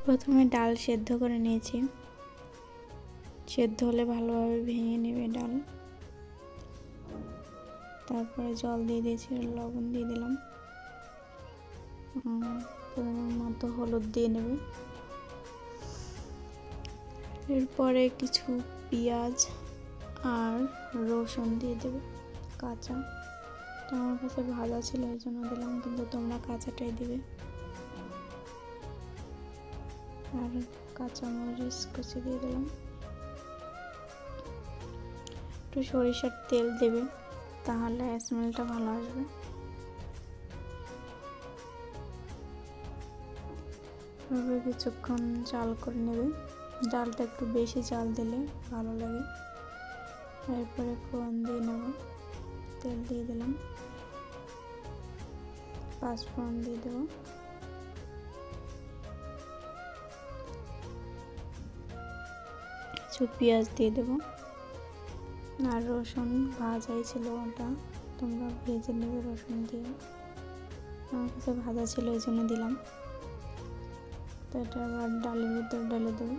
প্রথমে ডাল সেদ্ধ করে নিয়েছি, সেদ্ধ হলে ভালোভাবে ভেঙে নেবে ডাল। তারপরে জল দিয়ে দিয়েছি, লবণ দিয়ে দিলাম, পরিমাণ মতো হলুদ দিয়ে নেবে। এরপরে কিছু পেঁয়াজ আর রসুন দিয়ে দেবে কাঁচা। তো আমার কাছে ভাজা ছিল এই জন্য দিলাম, কিন্তু তোমরা কাঁচাটাই দিবে। আর কাঁচামরিচ কুচি দিয়ে দিলাম। একটু সরিষার তেল দেবে, তাহলে স্মেলটা ভালো আসবে। এভাবে কিছুক্ষণ জাল করে নেবে। ডালটা একটু বেশি জাল দিলে ভালো লাগে। এরপরে ফোড়ন দিয়ে নেব, তেল দিয়ে দিলাম, পাঁচফোড়ন দিয়ে দেবো, কিছু পেঁয়াজ দিয়ে দেবো, আর রসুন ভাজাই ছিল ওটা, তোমরা ভেজে নেবে রসুন দিয়ে। আমার কাছে ভাজা ছিল এই জন্য দিলাম। তো এটা আবার ডালের ভিতর ঢেলে দেবো।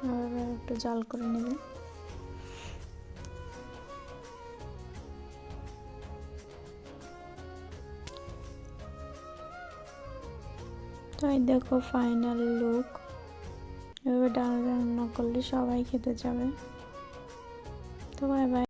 এবার একটু জাল করে নেবে। তাই দেখো ফাইনাল লুক। এভাবে ডাল রান্না করলে সবাই খেতে যাবে। তো বাই বাই।